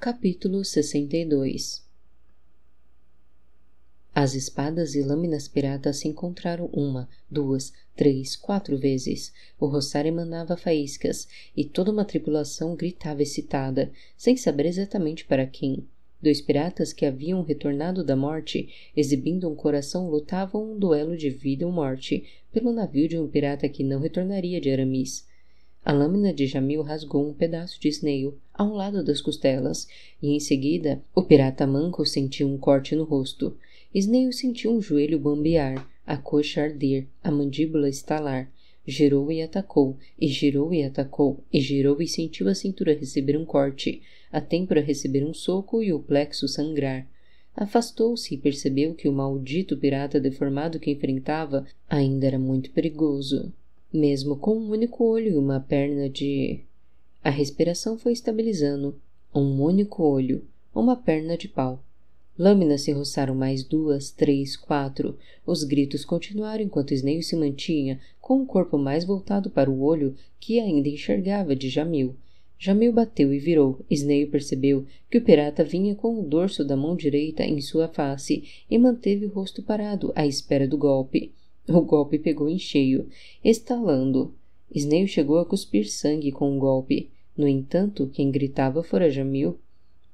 Capítulo 62. As espadas e lâminas piratas se encontraram 1, 2, 3, 4 vezes. O roçar emanava faíscas, e toda uma tripulação gritava excitada, sem saber exatamente para quem. 2 piratas que haviam retornado da morte, exibindo um coração, lutavam um duelo de vida ou morte pelo navio de um pirata que não retornaria de Aramis. A lâmina de Jamil rasgou um pedaço de Snail a um lado das costelas, e em seguida o pirata manco sentiu um corte no rosto. Snail sentiu um joelho bambear, a coxa arder, a mandíbula estalar. Girou e atacou, e girou e atacou, e girou e sentiu a cintura receber um corte, a têmpora receber um soco e o plexo sangrar. Afastou-se e percebeu que o maldito pirata deformado que enfrentava ainda era muito perigoso. Mesmo com um único olho e uma perna de... A respiração foi estabilizando. Um único olho, uma perna de pau. Lâminas se roçaram mais 2, 3, 4. Os gritos continuaram enquanto Snail se mantinha com o corpo mais voltado para o olho que ainda enxergava de Jamil. Jamil bateu e virou. Snail percebeu que o pirata vinha com o dorso da mão direita em sua face e manteve o rosto parado à espera do golpe. O golpe pegou em cheio, estalando. Snail chegou a cuspir sangue com o golpe. No entanto, quem gritava fora Jamil.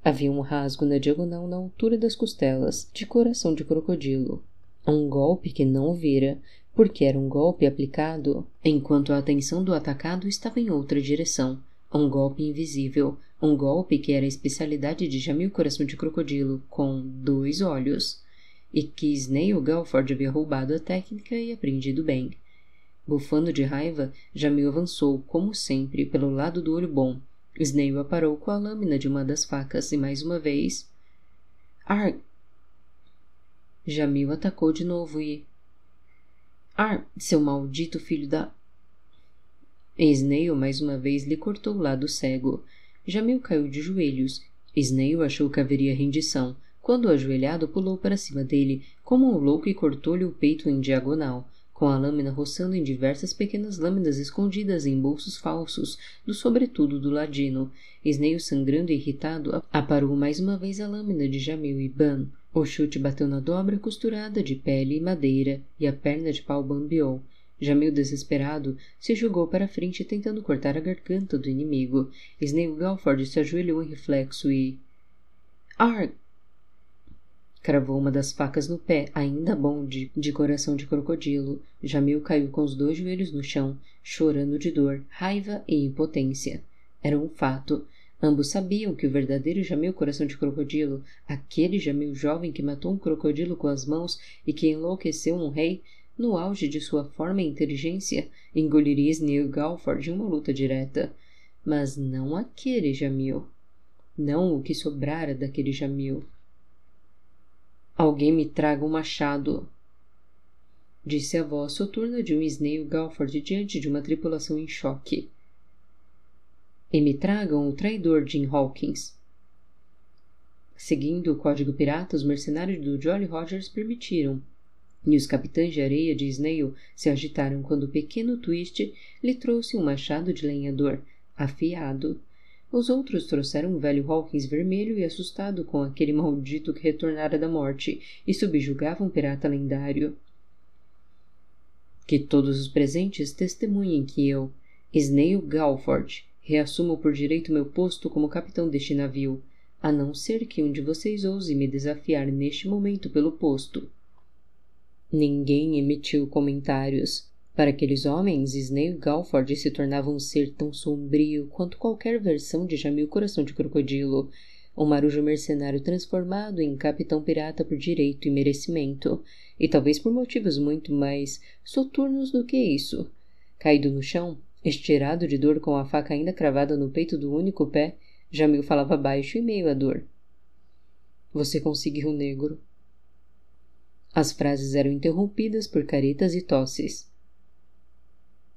Havia um rasgo na diagonal na altura das costelas, de coração de crocodilo. Um golpe que não o vira, porque era um golpe aplicado enquanto a atenção do atacado estava em outra direção. Um golpe invisível, um golpe que era a especialidade de Jamil Coração de Crocodilo, com 2 olhos. E que Snail Galford havia roubado a técnica e aprendido bem. Bufando de raiva, Jamil avançou, como sempre, pelo lado do olho bom. Snail aparou com a lâmina de uma das facas e mais uma vez... Arg! Jamil atacou de novo e... Arg! Seu maldito filho da... Snail mais uma vez lhe cortou o lado cego. Jamil caiu de joelhos. Snail achou que haveria rendição, quando o ajoelhado pulou para cima dele, como um louco, e cortou-lhe o peito em diagonal, com a lâmina roçando em diversas pequenas lâminas escondidas em bolsos falsos do sobretudo do ladino. Snail, sangrando e irritado, aparou mais uma vez a lâmina de Jamil e bam! O chute bateu na dobra costurada de pele e madeira, e a perna de pau bambeou. Jamil, desesperado, se jogou para a frente tentando cortar a garganta do inimigo. Snail Galford se ajoelhou em reflexo e... Arg! Cravou uma das facas no pé, ainda bom de coração de crocodilo. Jamil caiu com os 2 joelhos no chão, chorando de dor, raiva e impotência. Era um fato. Ambos sabiam que o verdadeiro Jamil Coração de Crocodilo, aquele Jamil jovem que matou um crocodilo com as mãos e que enlouqueceu um rei, no auge de sua forma e inteligência, engoliria Snail Galford em uma luta direta. Mas não aquele Jamil. Não o que sobrara daquele Jamil. Alguém me traga um machado, disse a voz soturna de um Snail Galford diante de uma tripulação em choque. E me tragam o traidor Jim Hawkins. Seguindo o código pirata, os mercenários do Jolly Rogers permitiram, e os capitães de areia de Snail se agitaram quando o pequeno Twist lhe trouxe um machado de lenhador, afiado. Os outros trouxeram um velho Hawkins vermelho e assustado com aquele maldito que retornara da morte e subjugava um pirata lendário. Que todos os presentes testemunhem que eu, Snail Galford, reassumo por direito meu posto como capitão deste navio, a não ser que um de vocês ouse me desafiar neste momento pelo posto. Ninguém emitiu comentários. Para aqueles homens, Snail Galford se tornava um ser tão sombrio quanto qualquer versão de Jamil Coração de Crocodilo, um marujo mercenário transformado em capitão pirata por direito e merecimento, e talvez por motivos muito mais soturnos do que isso. Caído no chão, estirado de dor com a faca ainda cravada no peito do único pé, Jamil falava baixo e meio à dor. Você conseguiu, negro. As frases eram interrompidas por caretas e tosses.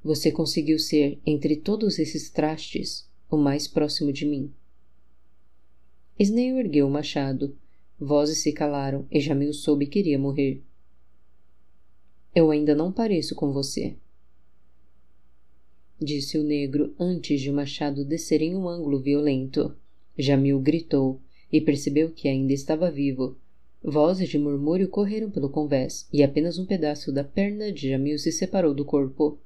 Você conseguiu ser, entre todos esses trastes, o mais próximo de mim. Snail ergueu o machado. Vozes se calaram e Jamil soube que iria morrer. Eu ainda não pareço com você, disse o negro antes de o machado descer em um ângulo violento. Jamil gritou. e percebeu que ainda estava vivo. Vozes de murmúrio correram pelo convés, e apenas um pedaço da perna de Jamil se separou do corpo.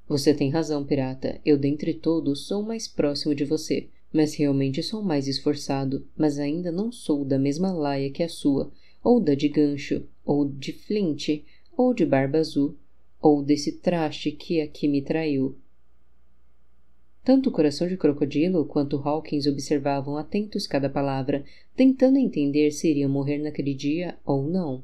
Você tem razão, pirata. Eu, dentre todos, sou o mais próximo de você, mas realmente sou o mais esforçado, mas ainda não sou da mesma laia que a sua, ou da de Gancho, ou de Flint, ou de Barba Azul, ou desse traste que aqui me traiu. Tanto o Coração de Crocodilo quanto Hawkins observavam atentos cada palavra, tentando entender se iriam morrer naquele dia ou não.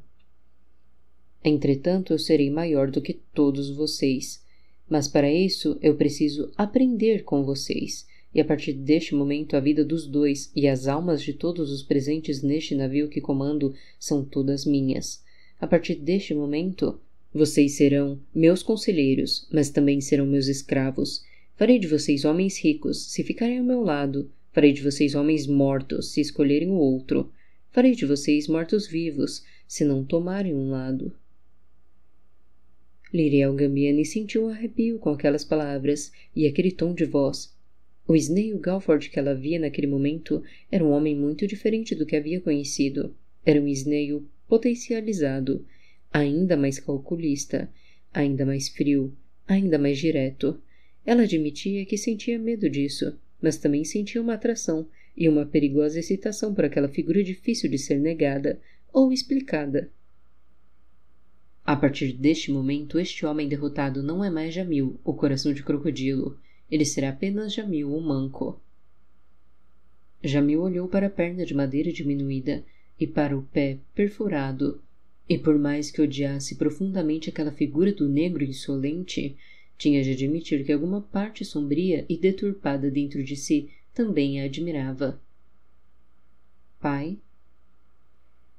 Entretanto, eu serei maior do que todos vocês. Mas para isso, eu preciso aprender com vocês. E a partir deste momento, a vida dos dois e as almas de todos os presentes neste navio que comando são todas minhas. A partir deste momento, vocês serão meus conselheiros, mas também serão meus escravos. Farei de vocês homens ricos, se ficarem ao meu lado. Farei de vocês homens mortos, se escolherem o outro. Farei de vocês mortos-vivos, se não tomarem um lado. Lyriel Gambiani sentiu um arrepio com aquelas palavras e aquele tom de voz. O Snail Galford que ela via naquele momento era um homem muito diferente do que havia conhecido. Era um Snail potencializado, ainda mais calculista, ainda mais frio, ainda mais direto. Ela admitia que sentia medo disso, mas também sentia uma atração e uma perigosa excitação por aquela figura difícil de ser negada ou explicada. A partir deste momento, este homem derrotado não é mais Jamil, o Coração de Crocodilo. Ele será apenas Jamil, o Manco. Jamil olhou para a perna de madeira diminuída e para o pé perfurado, e por mais que odiasse profundamente aquela figura do negro insolente, tinha de admitir que alguma parte sombria e deturpada dentro de si também a admirava. Pai?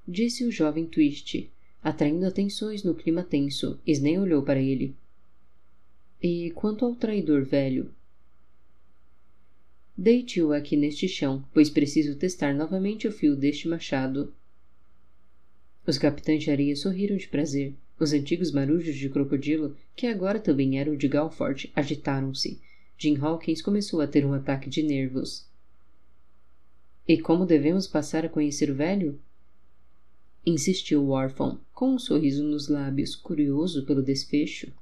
Disse o jovem Twist, atraindo atenções no clima tenso. Snail olhou para ele. E quanto ao traidor velho? Deite-o aqui neste chão, pois preciso testar novamente o fio deste machado. Os capitães de areia sorriram de prazer. Os antigos marujos de crocodilo, que agora também eram de Galford, agitaram-se. Jim Hawkins começou a ter um ataque de nervos. E como devemos passar a conhecer o velho? Insistiu o órfão, com um sorriso nos lábios, curioso pelo desfecho.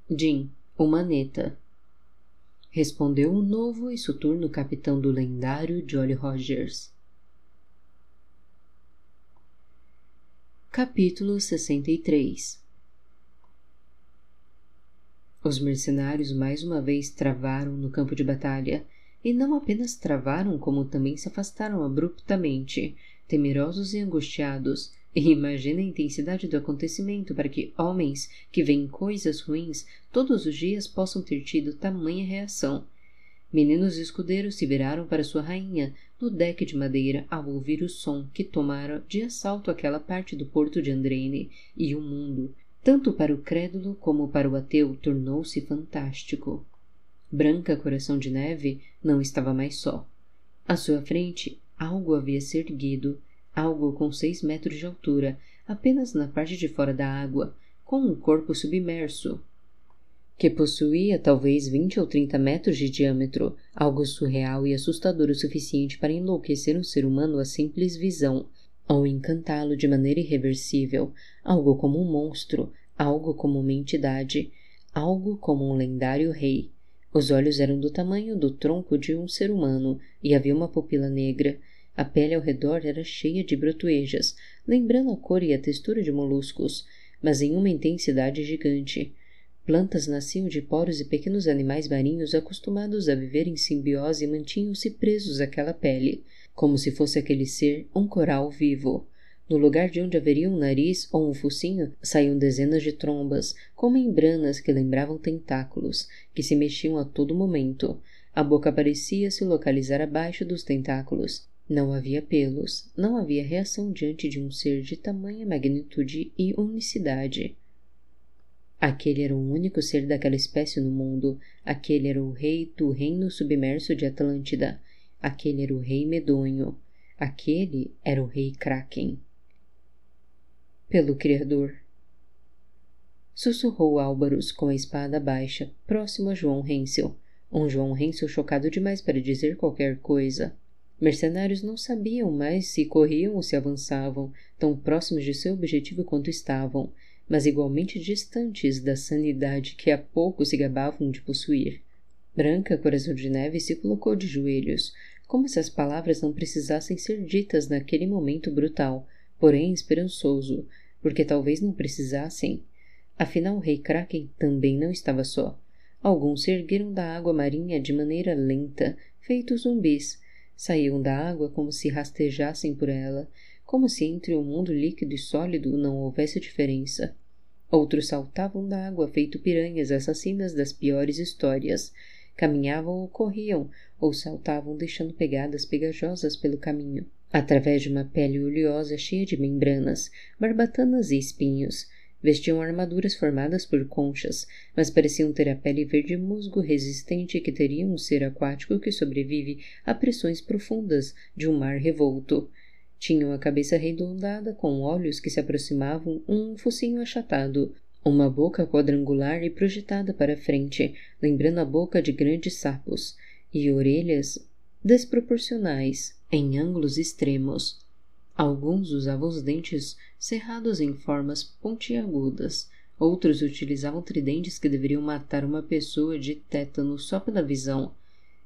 Jim, o Maneta. Respondeu o novo e soturno capitão do lendário Jolly Rogers. Capítulo 63. Os mercenários mais uma vez travaram no campo de batalha, e não apenas travaram, como também se afastaram abruptamente, temerosos e angustiados, e imagina a intensidade do acontecimento para que homens que veem coisas ruins todos os dias possam ter tido tamanha reação. Meninos escudeiros se viraram para sua rainha no deck de madeira ao ouvir o som que tomara de assalto aquela parte do porto de Andraine, e o mundo, tanto para o crédulo como para o ateu, tornou-se fantástico. Branca Coração de Neve não estava mais só. À sua frente, algo havia se erguido, algo com 6 metros de altura, apenas na parte de fora da água, com um corpo submerso, que possuía talvez 20 ou 30 metros de diâmetro, algo surreal e assustador o suficiente para enlouquecer um ser humano à simples visão, ou encantá-lo de maneira irreversível, algo como um monstro, algo como uma entidade, algo como um lendário rei. Os olhos eram do tamanho do tronco de um ser humano e havia uma pupila negra. A pele ao redor era cheia de brotoejas, lembrando a cor e a textura de moluscos, mas em uma intensidade gigante. Plantas nasciam de poros e pequenos animais marinhos acostumados a viver em simbiose mantinham-se presos àquela pele, como se fosse aquele ser um coral vivo. No lugar de onde haveria um nariz ou um focinho, saíam dezenas de trombas, com membranas que lembravam tentáculos, que se mexiam a todo momento. A boca parecia se localizar abaixo dos tentáculos. Não havia pelos, não havia reação diante de um ser de tamanha magnitude e unicidade. Aquele era o único ser daquela espécie no mundo. Aquele era o rei do reino submerso de Atlântida. Aquele era o rei medonho. Aquele era o rei Kraken. Pelo Criador! Sussurrou Álvaros com a espada baixa, próximo a João Hensel. João Hensel chocado demais para dizer qualquer coisa. Mercenários não sabiam mais se corriam ou se avançavam, tão próximos de seu objetivo quanto estavam, mas igualmente distantes da sanidade que há pouco se gabavam de possuir. Branca, coração de neve, se colocou de joelhos, como se as palavras não precisassem ser ditas naquele momento brutal, porém esperançoso, porque talvez não precisassem. Afinal, o rei Kraken também não estava só. Alguns se ergueram da água marinha de maneira lenta, feitos zumbis. Saíam da água como se rastejassem por ela, como se entre o mundo líquido e sólido não houvesse diferença. Outros saltavam da água feito piranhas assassinas das piores histórias. Caminhavam ou corriam, ou saltavam deixando pegadas pegajosas pelo caminho, através de uma pele oleosa cheia de membranas, barbatanas e espinhos. Vestiam armaduras formadas por conchas, mas pareciam ter a pele verde musgo resistente que teria um ser aquático que sobrevive a pressões profundas de um mar revolto. Tinham a cabeça arredondada com olhos que se aproximavam, um focinho achatado, uma boca quadrangular e projetada para frente, lembrando a boca de grandes sapos, e orelhas desproporcionais, em ângulos extremos. Alguns usavam os dentes cerrados em formas pontiagudas, outros utilizavam tridentes que deveriam matar uma pessoa de tétano só pela visão.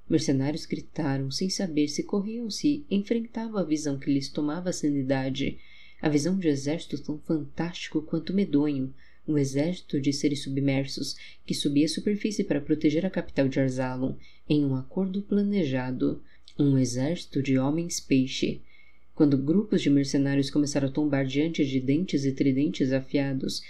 Mercenários gritaram, sem saber se corriam ou se enfrentavam a visão que lhes tomava a sanidade, a visão de um exército tão fantástico quanto medonho, um exército de seres submersos que subia à superfície para proteger a capital de Arzalon, em um acordo planejado, um exército de homens-peixe. Quando grupos de mercenários começaram a tombar diante de dentes e tridentes afiados,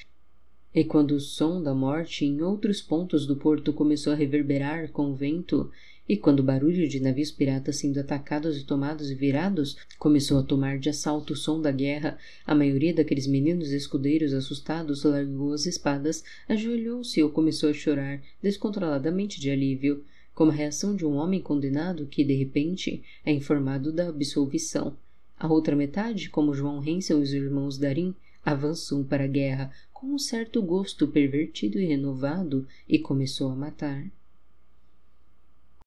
e quando o som da morte em outros pontos do porto começou a reverberar com o vento, e quando o barulho de navios piratas sendo atacados e tomados e virados começou a tomar de assalto o som da guerra, a maioria daqueles meninos escudeiros assustados largou as espadas, ajoelhou-se ou começou a chorar descontroladamente de alívio, como a reação de um homem condenado que, de repente, é informado da absolvição. A outra metade, como João Hensel e os irmãos Darim, avançou para a guerra com um certo gosto pervertido e renovado e começou a matar.